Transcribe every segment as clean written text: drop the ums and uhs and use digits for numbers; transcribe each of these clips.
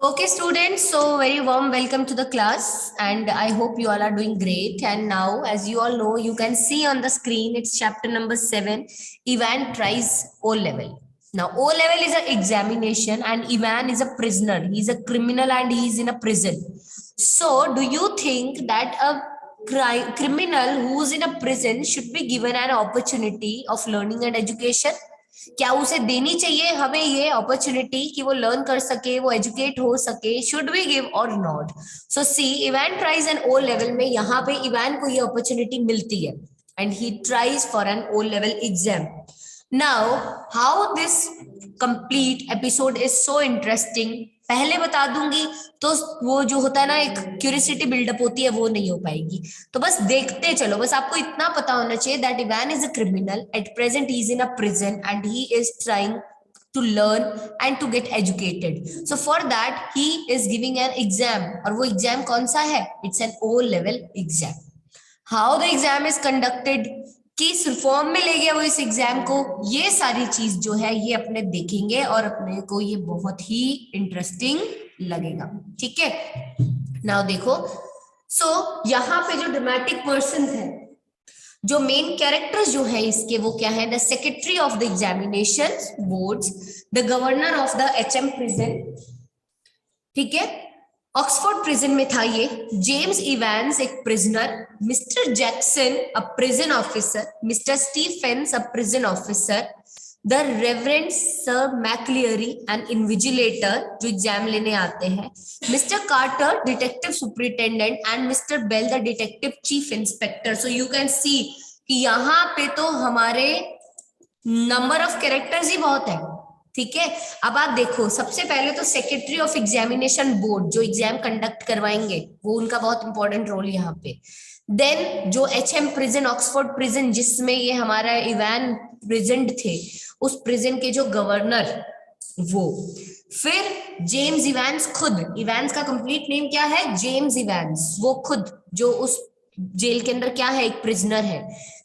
Okay, students, so very warm welcome to the class, and I hope you all are doing great. And now, as you all know, you can see on the screen, it's chapter number 7, Ivan tries O level. Now, O level is an examination, and Ivan is a prisoner. He's a criminal and he's in a prison. So, do you think that a criminal who's in a prison should be given an opportunity of learning and education? क्या उसे देनी चाहिए हमें ये opportunity कि वो learn कर सके, वो एजुकेट हो सके? शुड वी गिव और not? So see, Evan tries an O level में यहाँ पे इवान को ये अपॉर्चुनिटी मिलती है and he tries for an O level exam. Now how this complete episode is so interesting पहले बता दूंगी तो वो जो होता है ना, एक क्यूरियोसिटी बिल्डअप होती है, वो नहीं हो पाएगी. तो बस देखते चलो. बस आपको इतना पता होना चाहिए that Ivan is a criminal. At present he is in a prison and he is trying to learn and to get educated. So for that he is giving an exam. और वो एग्जाम कौन सा है? It's an O level exam. How the exam is conducted, किस form में ले गया वो इस एग्जाम को, ये सारी चीज जो है ये अपने देखेंगे और अपने को ये बहुत ही इंटरेस्टिंग लगेगा. ठीक है, नाउ देखो. सो यहाँ पे जो ड्रामेटिक पर्सन है, जो मेन कैरेक्टर्स जो है इसके, वो क्या है? The secretary of the examination boards, the governor of the HM prison. ठीक है, ऑक्सफोर्ड प्रिजन में था ये. जेम्स इवांस एक prisoner, mister Jackson a prison officer, mister Stephens a prison officer, the reverend sir McLeary an invigilator जो exam लेने आते हैं, mister Carter detective superintendent and mister Bell the detective chief inspector. So you can see कि यहाँ पे तो हमारे number of characters ही बहुत है. ठीक है, अब आप देखो, सबसे पहले तो सेक्रेटरी ऑफ एग्जामिनेशन बोर्ड जो एग्जाम कंडक्ट करवाएंगे, वो उनका बहुत इंपॉर्टेंट रोल यहाँ पे. देन जो एचएम प्रिजन, ऑक्सफोर्ड प्रिजन जिसमें ये हमारा इवान प्रेजेंट थे, उस प्रिजन के जो गवर्नर वो. फिर जेम्स इवांस खुद, इवांस का कंप्लीट नेम क्या है? James Evans. वो खुद जो उस जेल के अंदर क्या है? एक प्रिजनर है.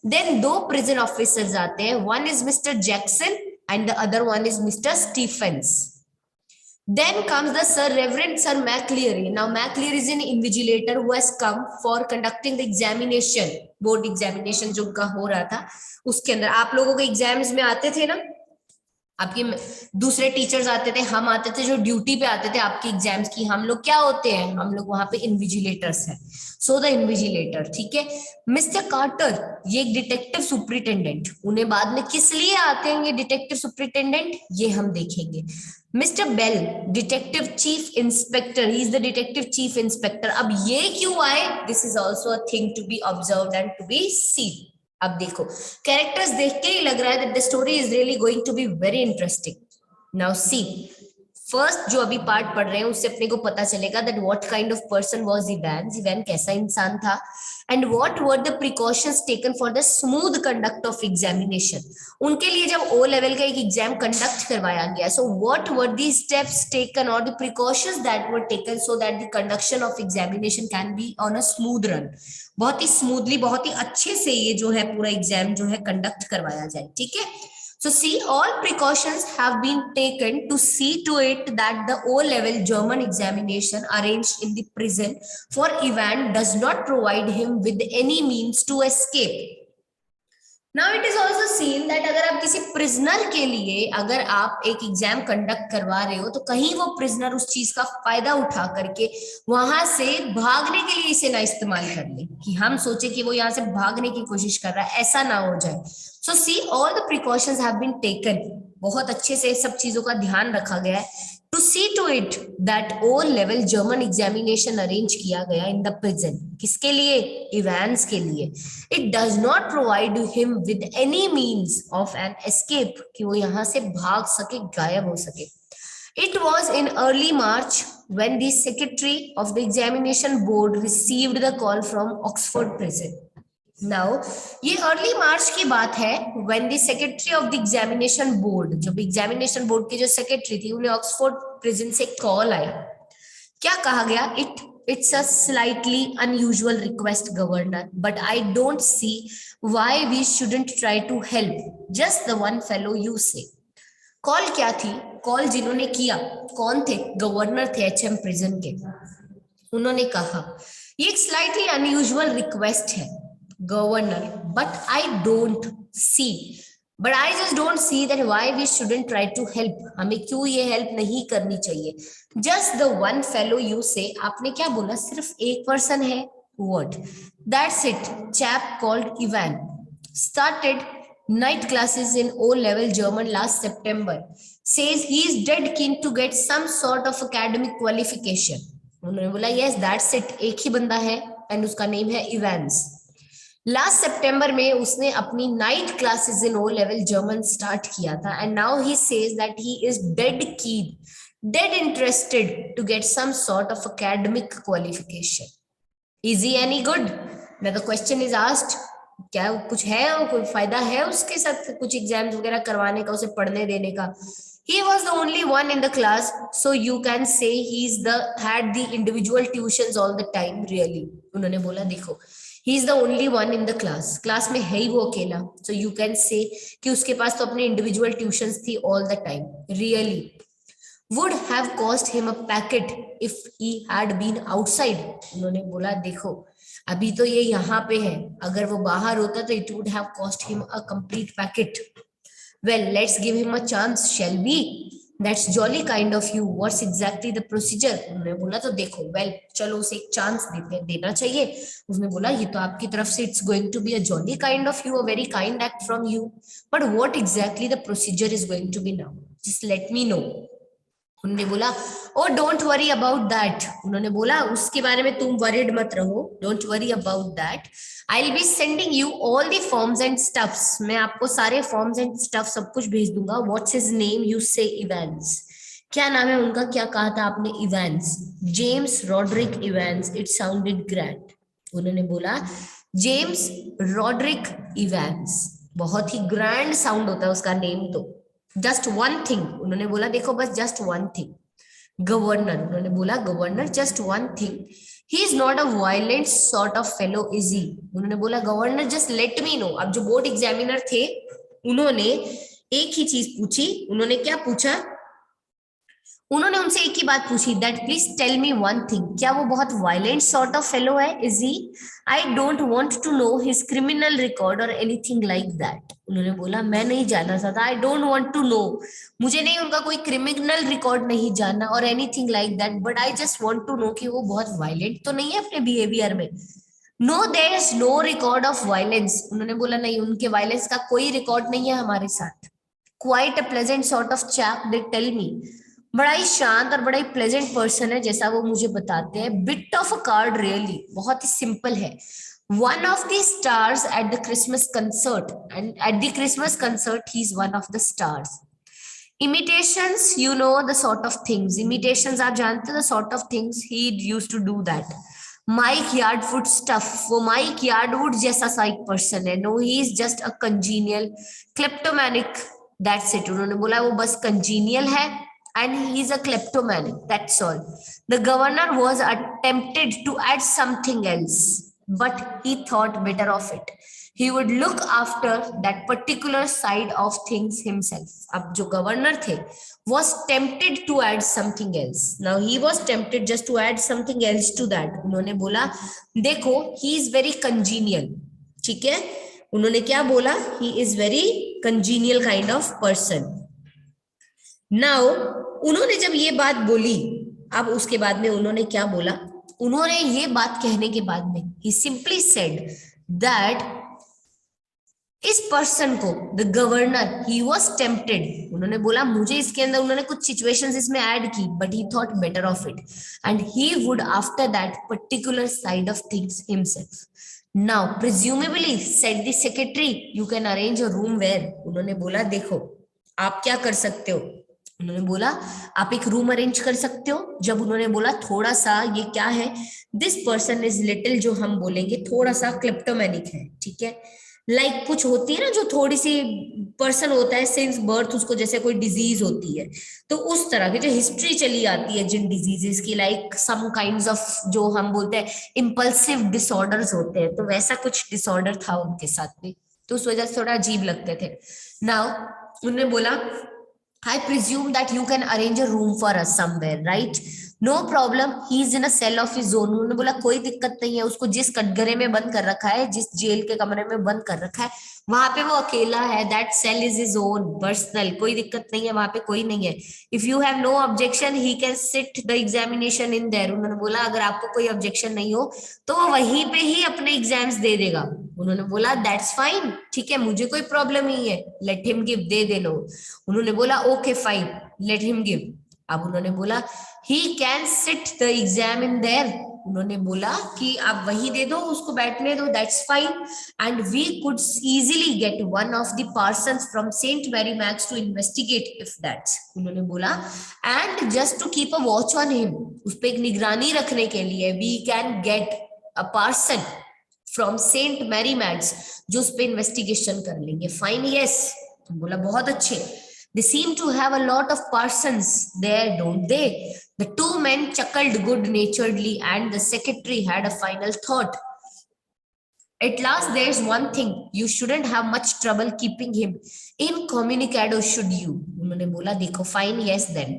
देन दो प्रिजन ऑफिसर्स आते हैं, one is mister Jackson and the other one is Mr. Stephens. Then comes the Sir Reverend Sir McLeary. Now McLeary is an invigilator who has come for conducting the examination, board examination जो का हो रहा था उसके अंदर. आप लोगों के एग्जाम्स में आते थे ना, आपके दूसरे टीचर्स आते थे, हम आते थे जो ड्यूटी पे आते थे आपके एग्जाम्स की. हम लोग क्या होते हैं? हम लोग वहां पे इन्विजिलेटर्स हैं. So the invigilator. ठीक है, मिस्टर कार्टर ये एक डिटेक्टिव सुपरिटेंडेंट. उन्हें बाद में किस लिए आते हैं ये डिटेक्टिव सुपरिटेंडेंट, ये हम देखेंगे. Mister Bell detective chief inspector, he is the detective chief inspector. अब ये क्यों आए? This is also a thing to be observed and to be seen. अब देखो, कैरेक्टर्स देख के ही लग रहा है that the story is really going to be very interesting. Now see, first जो अभी पार्ट पढ़ रहे हैं उससे अपने को पता चलेगा that what kind of person was Ivan. Ivan कैसा इंसान था and what were the precautions taken for the smooth conduct of examination. उनके लिए जब ओ लेवल का एक एग्जाम कंडक्ट करवाया गया, so what were the steps taken और the precautions that were taken so that the conduction of examination can be on a smooth run. बहुत ही स्मूथली, बहुत ही अच्छे से ये जो है पूरा एग्जाम जो है कंडक्ट करवाया जाए. ठीक है, so see, all precautions have been taken to see to it that the O-level German examination arranged in the prison for Ivan does not provide him with any means to escape. Now it is also seen that अगर आप किसी prisoner के लिए अगर आप एक exam conduct करवा रहे हो तो कहीं वो प्रिजनर उस चीज का फायदा उठा करके वहां से भागने के लिए इसे ना इस्तेमाल कर ले, कि हम सोचे कि वो यहाँ से भागने की कोशिश कर रहा है, ऐसा ना हो जाए. So see, all the precautions have been taken. बहुत अच्छे से सब चीजों का ध्यान रखा गया है to see to it that O level German examination arrange किया गया इन द प्रिजन. किसके लिए? इवांस के लिए. It does not provide him with any means of an escape, कि वो यहाँ से भाग सके, गायब हो सके. It was in early March when the secretary of the examination board received the call from Oxford prison. Now, ये अर्ली मार्च की बात है when the secretary of the examination board, जो एग्जामिनेशन बोर्ड की जो सेक्रेटरी थी, उन्हें ऑक्सफोर्ड प्रिजन से कॉल आया. क्या कहा गया? It's a slightly unusual request, Governor, but I don't see why we shouldn't try to help just the one fellow you say. Call क्या थी? कॉल जिन्होंने किया कौन थे? गवर्नर थे एचएम प्रिजन के। उन्होंने कहा ये एक स्लाइटली अनयूजुअल रिक्वेस्ट है governor, but I just don't see that why we shouldn't try to help. हमें क्यों ये हेल्प नहीं करनी चाहिए? Just the one fellow you say, आपने क्या बोला? सिर्फ एक पर्सन है। What? That's it. Chap called Evan started night classes in O level German last September, says he is dead keen to get some sort of academic qualification. उन्होंने बोला yes that's it, एक ही बंदा है and उसका name है Evans. Last सितंबर में उसने अपनी night classes in O level German start किया था and now he says that he is dead interested to get some sort of academic qualification. Is he any good? ना the question is asked, क्या कुछ है और कोई फायदा है उसके साथ कुछ एग्जाम्स वगैरह करवाने का, उसे पढ़ने देने का? He was the only one in the class, so you can say he's had the individual tuitions all the time. Really, उन्होंने बोला देखो he is the only one in the class में है ही वो अकेला, so you can say कि उसके पास तो अपने individual tuitions थी all the time. Really, would have cost him a packet if he had been outside. उन्होंने बोला देखो अभी तो ये यहाँ पे है, अगर वो बाहर होता तो it would have cost him a complete packet. Well, let's give him a chance, shall we? That's jolly kind of you. What's exactly the procedure? उन्होंने बोला तो देखो, well, चलो उसे एक चांस देना चाहिए। उसने बोला ये तो आपकी तरफ से it's going to be a jolly kind of you, a very kind act from you. But what exactly the procedure is going to be now? Just let me know. उन्होंने बोला oh don't worry about that. उन्होंने बोला उसके बारे में तुम worried मत रहो, don't worry about that. I will be sending you all the forms and stuffs, मैं आपको सारे फॉर्म्स एंड स्टफ सब कुछ भेज दूंगा। What's his name? यू से इवांस। क्या नाम है उनका? क्या कहा था आपने? Evans, James Rodrick Evans. It sounded grand. उन्होंने बोला जेम्स रॉड्रिक इवांस, बहुत ही ग्रैंड साउंड होता है उसका नेम। तो जस्ट वन थिंग, उन्होंने बोला देखो बस जस्ट वन थिंग। गवर्नर, उन्होंने बोला governor just one thing, he is not a violent sort of fellow is he. उन्होंने बोला governor just let me know. अब जो बोर्ड एग्जामिनर थे उन्होंने एक ही चीज पूछी। उन्होंने क्या पूछा? उन्होंने उनसे एक ही बात पूछी, that please tell me one thing, क्या वो बहुत वायलेंट सॉर्ट ऑफ फेलो है? Is he? I don't want to know his criminal record और एनीथिंग लाइक दैट। उन्होंने बोला मैं नहीं जानना चाहता, I don't want to know, मुझे नहीं उनका कोई क्रिमिनल रिकॉर्ड नहीं जानना और anything like that, but I just want to know कि वो बहुत वायलेंट तो नहीं है अपने बिहेवियर में। No there is no record of violence. उन्होंने बोला नहीं, उनके वायलेंस का कोई रिकॉर्ड नहीं है हमारे साथ। Quite a pleasant sort of chap they tell me, बड़ा ही शांत और बड़ा ही प्लेजेंट पर्सन है जैसा वो मुझे बताते हैं। Bit of a card really, बहुत ही सिंपल है। One of the stars at the Christmas concert, and at the Christmas concert he is one of the stars. Imitations, you know the sort of things, imitations आप जानते हो the sort of things he used to do that. Mike Yarwood stuff, वो Mike Yarwood जैसा सा एक person है। No he is just a congenial क्लेप्टोमैनिक, that's it. उन्होंने बोला वो बस कंजीनियल है and he is a kleptomaniac, that's all. The governor was attempted to add something else, but he thought better of it. He would look after that particular side of things himself. अब जो governor थे was tempted to add something else. Now he was tempted just to add something else to that. उन्होंने बोला देखो he is very congenial, ठीक है। उन्होंने क्या बोला? He is very congenial kind of person. Now उन्होंने जब ये बात बोली, अब उसके बाद में उन्होंने क्या बोला? उन्होंने ये बात कहने के बाद में ही सिंपली सेड दैट इस पर्सन को, the governor, he was tempted. उन्होंने बोला मुझे इसके अंदर, उन्होंने कुछ सिचुएशंस इसमें ऐड की, but he thought better of it and he would after that particular side of things himself. Now presumably said the secretary you can arrange a room where. उन्होंने बोला देखो आप क्या कर सकते हो? उन्होंने बोला आप एक रूम अरेंज कर सकते हो। जब उन्होंने बोला थोड़ा सा, ये क्या है? दिस पर्सन इज लिटिल, जो हम बोलेंगे थोड़ा सा क्लेप्टोमैनिक है, ठीक है। लाइक कुछ होती है ना जो थोड़ी सी पर्सन होता है सिंस बर्थ, उसको जैसे कोई डिजीज होती है, तो उस तरह की जो हिस्ट्री चली आती है जिन डिजीजेस की, लाइक सम काइंड्स ऑफ जो हम बोलते हैं इम्पल्सिव डिसऑर्डर्स होते हैं, तो वैसा कुछ डिसऑर्डर था उनके साथ में, तो उस वजह से थोड़ा अजीब लगते थे। नाउ उन्होंने बोला I presume that you can arrange a room for us somewhere, right? No problem. He is in a cell of his own. उन्होंने बोला कोई दिक्कत नहीं है, उसको जिस कटघरे में बंद कर रखा है, जिस जेल के कमरे में बंद कर रखा है, वहां पे वो अकेला है. That cell is his own, personal. कोई दिक्कत नहीं है, वहां पे कोई नहीं है. If you have no objection, he can sit the examination in there. उन्होंने बोला अगर आपको कोई ऑब्जेक्शन नहीं हो तो वो वहीं पे ही अपने एग्जाम्स दे देगा. उन्होंने बोला दैट्स फाइन, ठीक है, मुझे कोई प्रॉब्लम नहीं है. लेट हिम गिव, दे दे लो. उन्होंने बोला okay fine, let him give. अब उन्होंने बोला he can sit the exam in their. उन्होंने बोला कि आप वही दे दो, उसको बैठने दो, that's fine. And we could easily get one of the persons from Saint Mary Mags to investigate if that's. उन्होंने बोला and just to keep a watch on him, उस पर एक निगरानी रखने के लिए we can get a person from Saint Mary Mags जो उस पर इन्वेस्टिगेशन कर लेंगे. Fine, yes. बोला बहुत अच्छे. They seem to have a lot of persons there, don't they? The two men chuckled good-naturedly, and the secretary had a final thought. At last, there's one thing. You shouldn't have much trouble keeping him incommunicado, should you? उन्होंने बोला देखो fine, yes then.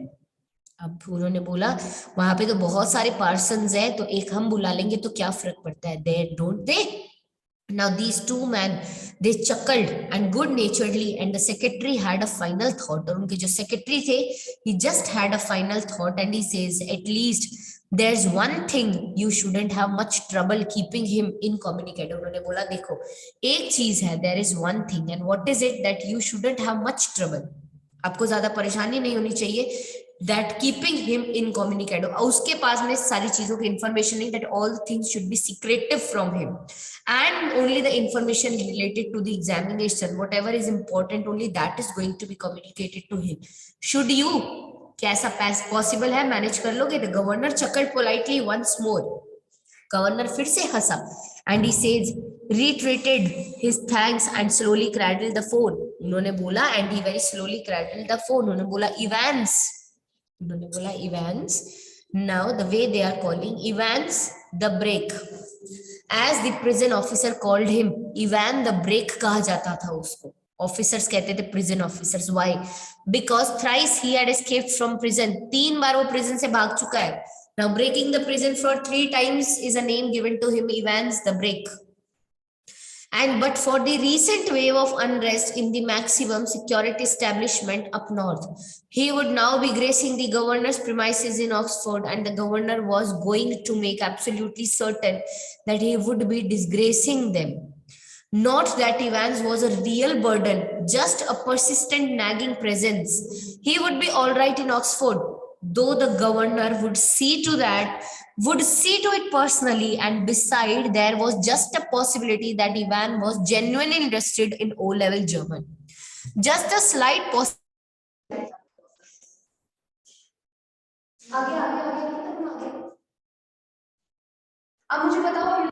अब उन्होंने बोला वहां पे तो बहुत सारे पर्सन्स हैं, तो एक हम बुला लेंगे तो क्या फर्क पड़ता है. There, don't they? Now these two men, they chuckled and good naturedly, and the secretary had a final thought. और उनके जो secretary थे, he just had a final thought, and he says, at least there's one thing you shouldn't have much trouble keeping him incommunicado. उन्होंने बोला देखो एक चीज है, there is one thing, and what is it that you shouldn't have much trouble. आपको ज्यादा परेशानी नहीं होनी चाहिए. That keeping him incommunicado. उसके पास में सारी चीजों की information नहीं, that all things should be secretive from him, and only the information related to the examination, whatever is important, only that is going to be communicated to him. Should you? कैसा possible है, manage कर लोगे? The governor chuckled politely once more. Governor फिर से हंसा, and he says, retreated his thanks and slowly cradled the phone. उन्होंने बोला and he very slowly cradled the phone. उन्होंने बोला Evans. उन्होंने बोला Evans. Now the way they are calling Evans the break, as the prison officer called him. Evan the break कहा जाता था उसको. ऑफिसर्स कहते थे prison officers. Why? Because thrice he had escaped from prison. 3 बार वो prison से भाग चुका है. Now breaking the prison for 3 times is a name given to him, Evans the break. And but for the recent wave of unrest in the maximum security establishment up north, he would now be gracing the governor's premises in Oxford, and the governor was going to make absolutely certain that he would be disgracing them. Not that Evans was a real burden, just a persistent nagging presence. He would be all right in Oxford, though the governor would see to it personally, and beside there was just a possibility that Ivan was genuinely interested in O-level German. Just a slight possibility. अब मुझे बताओ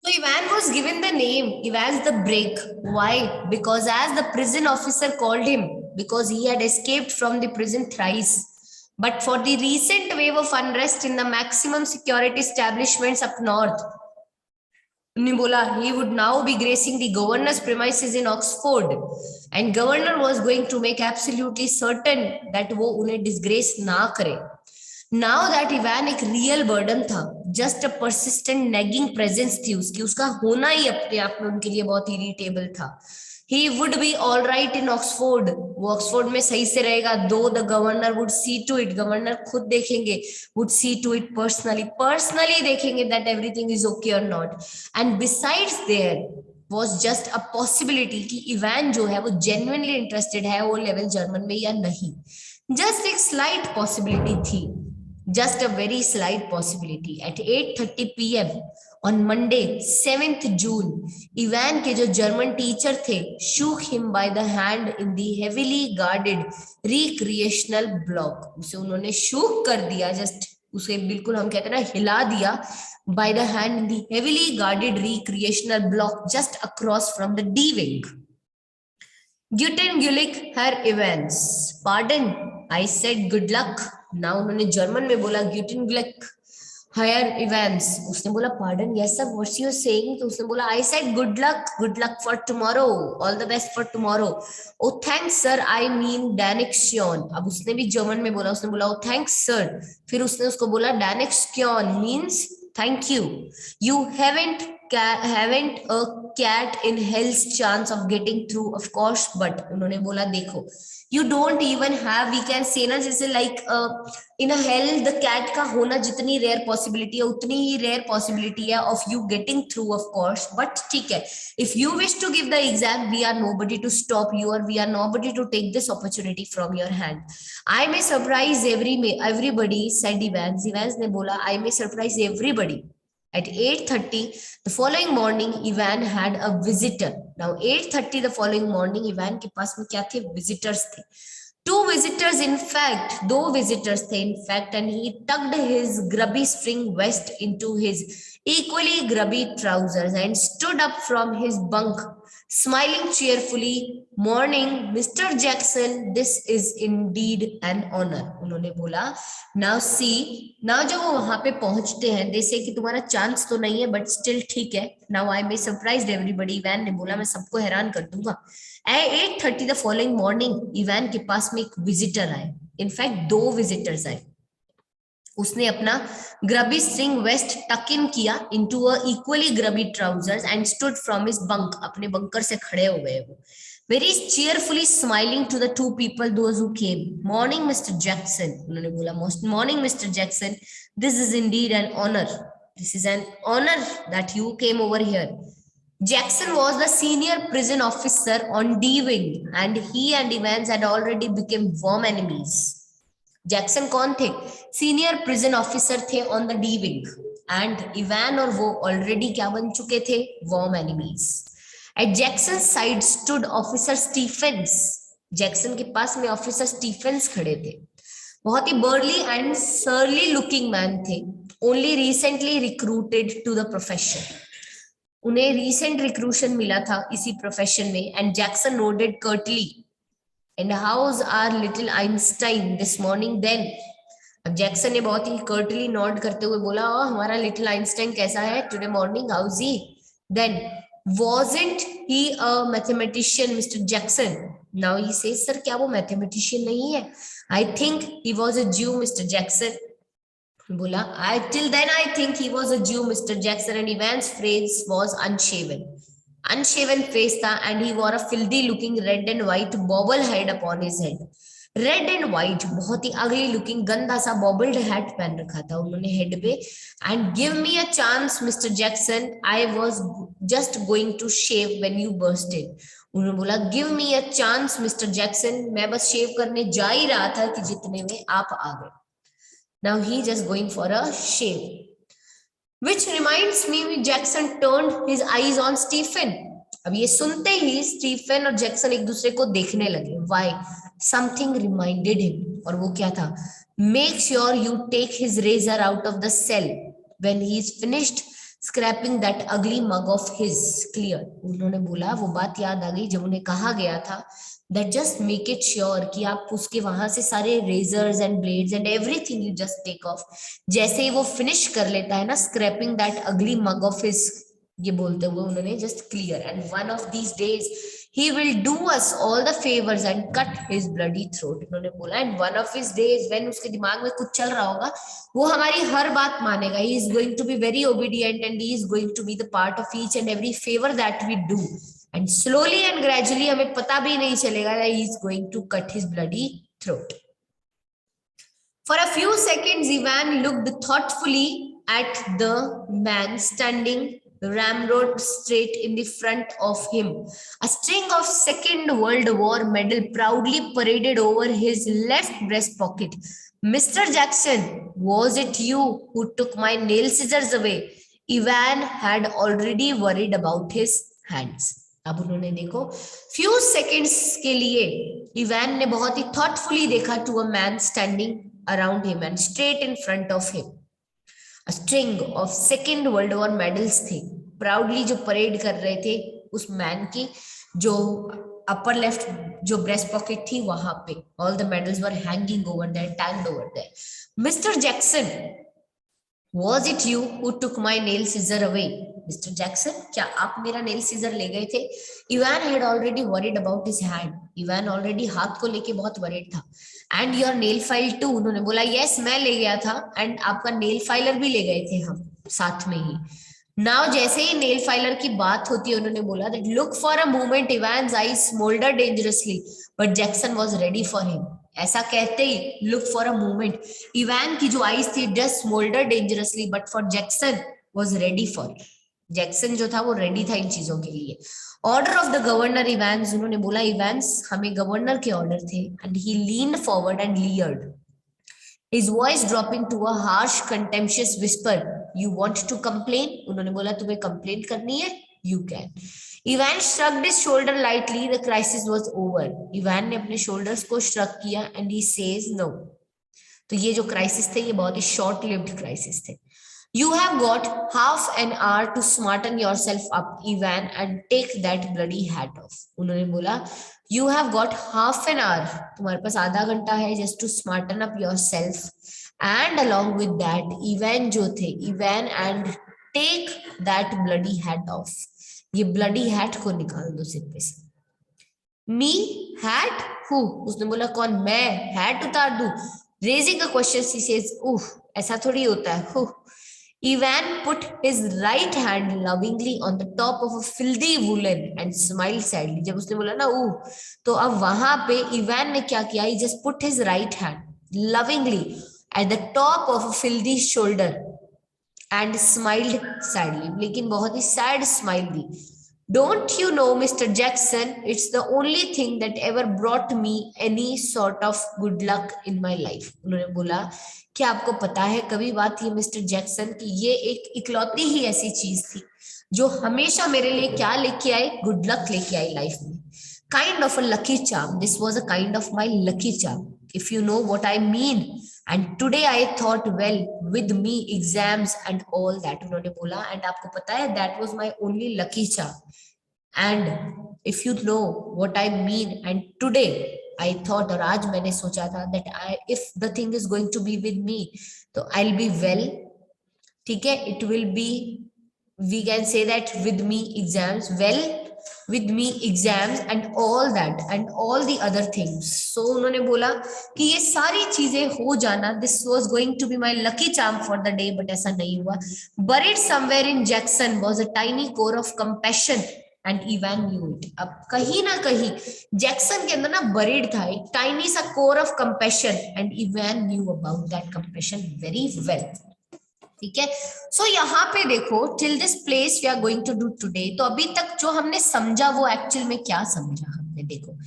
So Ivan was given the name Evans the Break. Why? Because as the prison officer called him, because he had escaped from the prison thrice. But for the recent wave of unrest in the maximum security establishments up north, he would now be gracing the governor's premises in Oxford, and governor was going to make absolutely certain that वो उन्हें disgrace ना करे. Now that Ivan एक real burden था, just a persistent nagging presence थी उसकी, उसका होना ही अपने आप में उनके लिए बहुत irritable था. He would be all right in Oxford. वो ऑक्सफोर्ड में सही से रहेगा. Though the governor would see to it, governor खुद देखेंगे, would see to it personally देखेंगे that everything is okay or not. And besides there was just a possibility कि Ivan जो है वो genuinely interested है वो लेवल जर्मन में या नहीं. Just एक slight possibility थी. Just a very slight possibility. At 8:30 p.m. on Monday, 7th June, Ivan के जो जर्मन टीचर थे shook him by the hand in the heavily guarded recreational block. उसे उन्होंने shook कर दिया, just उसे बिल्कुल हम कहते हैं ना हिला दिया, by the hand in the heavily guarded recreational block just across from the D wing. Guten Glück, Herr Evans. Pardon, I said good luck. Now उन्होंने जर्मन में बोला Guten Glück. हायर इवेंट्स। उसने बोला pardon yes sir what's you saying, तो उसने बोला I said good luck for tomorrow, all the best for tomorrow. Oh thanks sir I mean डैनिक्शियन। अब उसने भी जर्मन में बोला, उसने बोला ओ थैंक्स सर, फिर उसने उसको बोला डैनिक्शियन means thank you. You haven't a cat in hell's chance of getting through of course, but उन्होंने बोला देखो you don't even have, we can say ना जैसे like in a hell the cat का होना जितनी रेयर पॉसिबिलिटी है उतनी ही रेयर पॉसिबिलिटी है of you getting through of course, but ठीक है if you wish to give the exam we are nobody to stop you और we are nobody to take this opportunity from your hand. I may surprise everybody said Evans. Evans ने बोला I may surprise everybody. At 8:30 the following morning, Ivan had a visitor. Now 8:30 the following morning, Ivan के पास में क्या थे? Visitors थे. Two visitors, in fact, दो visitors थे, in fact, and he tucked his grubby string vest into his equally grubby trousers and stood up from his bunk, smiling cheerfully. Morning, Mr. Jackson. This is indeed an honor. उन्होंने बोला now see, now जब वो वहां पे पहुंचते हैं जैसे कि तुम्हारा चांस तो नहीं है बट स्टिल ठीक है, now I may surprise everybody. Evan ने बोला मैं सबको हैरान कर दूंगा। At 8:30 the following morning Evan के पास में एक विजिटर आए, इनफैक्ट दो विजिटर्स आए। उसने अपना ग्रबी स्ट्रिंग वेस्ट टक इन किया into a equally grubby trousers and stood from his bunk, अपने बंकर से खड़े हो गए वो, very cheerfully smiling to the two people those who came. Morning Mr. Jackson, उन्होंने बोला morning Mr. Jackson, this is indeed an honor, this is an honor that you came over here. Jackson was the senior prison officer on D wing and he and Evans had already become warm enemies. Jackson कौन थे? Senior prison officer थे on the D wing and Evan और वो already क्या बन चुके थे? Warm enemies. At Jackson side stood officer Stephens. Jackson के पास में ऑफिसर स्टीफेंस खड़े थे। बहुत ही burly and surly looking man थे, only recently recruited to the profession. उन्हें रिसेंट रिक्रूशन मिला था इसी प्रोफेशन में। And Jackson nodded curtly, And how's our little Einstein this morning then? अब जैक्सन ने बहुत ही कर्टली नॉड करते हुए बोला हमारा लिटिल आइंस्टाइन कैसा है today morning, how's he? Then wasn't he a mathematician Mr. Jackson? Now he says sir क्या वो मैथमेटिशियन नहीं है? I think he was a Jew Mr. Jackson. बोला till then I think he was a Jew Mr. Jackson, and Ivan's face was unshaven face था and he wore a filthy looking red and white bobble head upon his head. Red and white बहुत ही अगली looking गंदा सा बॉबल्ड hat पहन रखा था उन्होंने head पे। And give me a chance mister Jackson, I was just going to shave when you bursted. उन्होंने बोला give me a chance mister Jackson, मैं बस शेव करने जा ही रहा था कि जितने में आप आ गए। Now he just going for a shave. Which reminds me, Jackson turned his eyes on Stephen. अब ये सुनते ही स्टीफन और जैक्सन एक दूसरे को देखने लगे। Why? Something reminded him. और वो क्या था? Make sure you take his razor out of the cell when he is finished scraping that ugly mug of his. Clear? उन्होंने बोला वो बात याद आ गई जब उन्हें कहा गया था that just make it sure कि आप उसके वहां से सारे razors and blades and everything you just take off। जैसे ही वो फिनिश कर लेता है ना scraping that ugly mug of his, ये बोलते हुए उन्होंने just clear, and one of these days he will do us all the favors and cut his bloody throat। उन्होंने बोला and one of his days when उसके दिमाग में कुछ चल रहा होगा वो हमारी हर बात मानेगा। he is going to be very obedient and he is going to be the part of each and every favor that we do, and slowly and gradually हमें पता भी नहीं चलेगा that he is going to cut his bloody throat। For a few seconds Ivan looked thoughtfully at the man standing ramrod straight in the front of him. A string of Second World War medal proudly paraded over his left breast pocket. Mr. Jackson, was it you who took my nail scissors away? Ivan had already worried about his hands. अब उन्होंने देखो few seconds के लिए Ivan ने बहुत ही thoughtfully देखा to a man standing around him and straight in front of him. A string of Second World War medals थे, proudly जो परेड कर रहे थे उस मैन की जो अपर लेफ्ट जो ब्रेस्ट पॉकेट थी वहां पे। All the medals were hanging over there, tagged over there. Mr. Jackson, Was it you who took my nail scissor away, Mr. Jackson? क्या आप मेरा nail scissor ले गए थे? Ivan had already worried about his hand. Ivan already हाथ को लेके बहुत worried था. And your nail file too. उन्होंने बोला yes मैं ले गया था and आपका nail filer भी ले गए थे हम साथ में ही. Now जैसे ही nail filer की बात होती है उन्होंने बोला that look for a moment Ivan's eyes smoldered dangerously but Jackson was ready for him. ऐसा कहते ही look for a moment Ivan की जो आईज थी just smoulder dangerously but for Jackson was ready for Jackson जो था वो रेडी था इन चीजों के लिए. Order of the governor Evans उन्होंने बोला इवांस हमें गवर्नर के ऑर्डर थे and he leaned forward and leered his voice dropping to a harsh contemptuous whisper. You want to complain? उन्होंने बोला तुम्हें कंप्लेन करनी है? You can. Ivan shrugged his shoulder lightly. The crisis was over. Ivan ने अपने shoulders को shrug किया and he says no. तो ये जो crisis थे ये बहुत ही short lived crisis थे. You have got half an hour to smarten yourself up, Ivan, and take that bloody hat off. उन्होंने बोला You have got half an hour. तुम्हारे पास आधा घंटा है just to smarten up yourself. And along with that, Ivan जो थे, Ivan and take that bloody hat off. ये bloody hat को निकाल दो सिर पे से. Me hat who? उसने बोला कौन? मैं hat उतार दूं. Raising a question, she says, ऐसा थोड़ी होता है. Who? Ivan put his right hand lovingly on the top of a filthy woolen and smiled sadly. जब उसने बोला ना तो अब वहां पे इवान ने क्या किया? He just put his right hand lovingly at the top of a filthy shoulder and smiled sadly. लेकिन बहुत ही sad smile the. Don't you know, Mr. Jackson, it's the only thing that ever brought me any sort of good luck in my life. उन्होंने बोला क्या आपको पता है कभी बात ये मिस्टर जैक्सन कि ये एक इकलौती ही ऐसी चीज थी जो हमेशा मेरे लिए क्या लेके आई? गुड लक लेके आई लाइफ में. Kind of a lucky charm. This was a kind of my lucky charm if you know what I mean. And today I thought well with me exams and all that. उन्होंने बोला and आपको पता है that was my only lucky charm. And if you know what I mean and today I thought और आज मैंने सोचा था that if the thing is going to be with me तो I'll be well. ठीक है, it will be, we can say that with me exams, well with me exams and all that and all the other things. So उन्होंने बोला कि ये सारी चीजें हो जाना, this was going to be my lucky charm for the day, but ऐसा नहीं हुआ. Buried somewhere in Jackson was a tiny core of compassion and Ivan knew it. अब कहीं ना कहीं जैक्सन के अंदर ना buried था एक tiny सा core of compassion and Ivan knew about that compassion very well. ठीक है, सो यहाँ पे देखो till this place we are going to do today. तो अभी तक जो हमने समझा वो एक्चुअल में क्या समझा हमने? देखो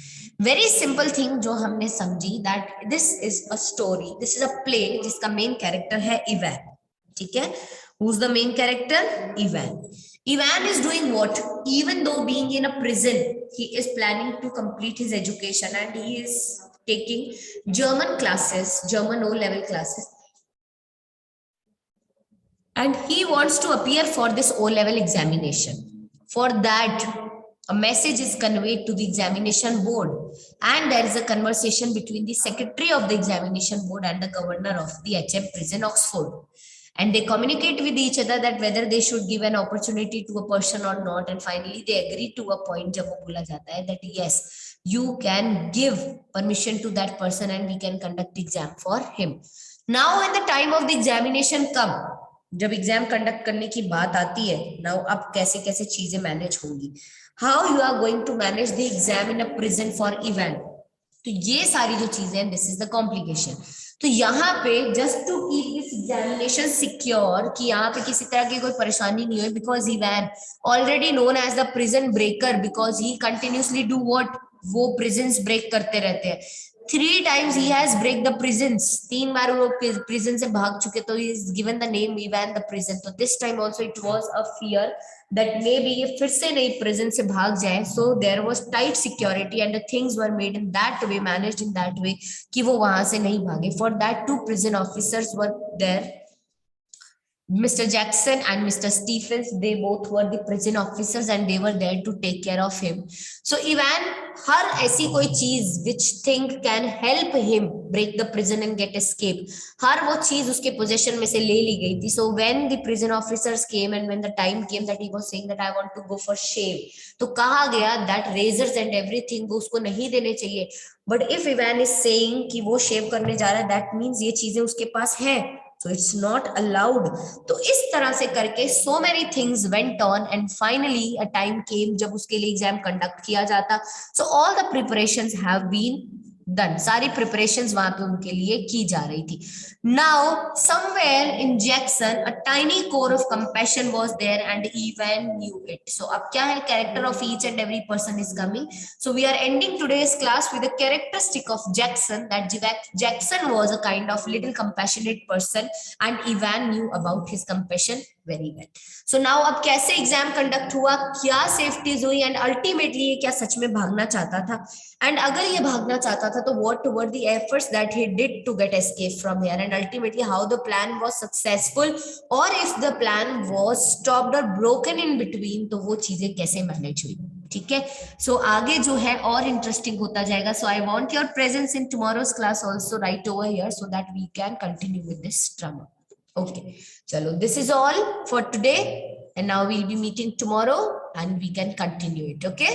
वेरी सिंपल थिंग जो हमने समझी that this is a story, this is a play जिसका मेन कैरेक्टर है इवान. ठीक है, who's the main character? Ivan. Ivan is doing what? Even though being in a prison, he is planning to complete his education and he is taking German classes, German O-level classes. And he wants to appear for this O-level examination. For that, a message is conveyed to the examination board and there is a conversation between the secretary of the examination board and the governor of the HM prison Oxford. And they communicate with each other that whether they should give an opportunity to a person or not. And finally, they agree to a point जब वो बोला जाता है that yes, you can give permission to that person and we can conduct exam for him. Now, when the time of the examination come, जब exam conduct करने की बात आती है, now अब कैसे कैसे चीजें मैनेज होंगी? How you are going to manage the exam in a prison for Ivan? तो ये सारी जो चीजें हैं, this is the complication. तो यहाँ पे just to keep this examination secure कि यहाँ पे किसी तरह की कोई परेशानी नहीं हो, because Evan already known as the prison breaker because he continuously do what? वो प्रिजन्स ब्रेक करते रहते हैं. 3 times he has break the prisons. 3 बार वो prison से भाग चुके, तो he is given the name Ivan the prison. तो this time also it was a fear that maybe ये फिर से नहीं prison से भाग जाए. So there was tight security and the things were made in that way, managed in that way कि वो वहां से नहीं भागे. For that 2 prison officers were there. Mr. Jackson and Mr. Stephens, they both were the prison officers and they were there to take care of him. So Ivan हर ऐसी कोई चीज which thing can help him break the prison and get escape, हर वो चीज उसके possession में से ले ली गई थी. So when the prison officers came and when the time came that he was saying that I want to go for shave, तो कहा गया दैट रेजर्स एंड एवरीथिंग उसको नहीं देने चाहिए. But if Ivan is saying कि वो शेव करने जा रहा है, दैट मींस ये चीजें उसके पास है, so it's not allowed. तो इस तरह से करके so many things went on and finally a time came जब उसके लिए एग्जाम कंडक्ट किया जाता. so all the preparations have been done, सारी preparations वहां पे उनके लिए की जा रही थी. now somewhere in Jackson a tiny core of compassion was there and Evan knew it. so अब क्या है, character of each and every person is coming. so we are ending today's class with a characteristic of Jackson, that Jackson was a kind of little compassionate person and Evan knew about his compassion very well. so now अब कैसे exam conduct हुआ, क्या safeties हुई and ultimately ये क्या सच में भागना चाहता था, एंड अगर ये भागना चाहता था तो what were the efforts that he did to get escape from here, and ultimately how the plan was successful, or if the plan was stopped or broken in between, तो वो चीजें कैसे मैनेज हुई. ठीक है, सो आगे जो है और इंटरेस्टिंग होता जाएगा. So I want your presence in tomorrow's class also right over here so that we can continue with this drama. Okay, चलो, this is all for today and now we will be meeting tomorrow and we can continue it. Okay.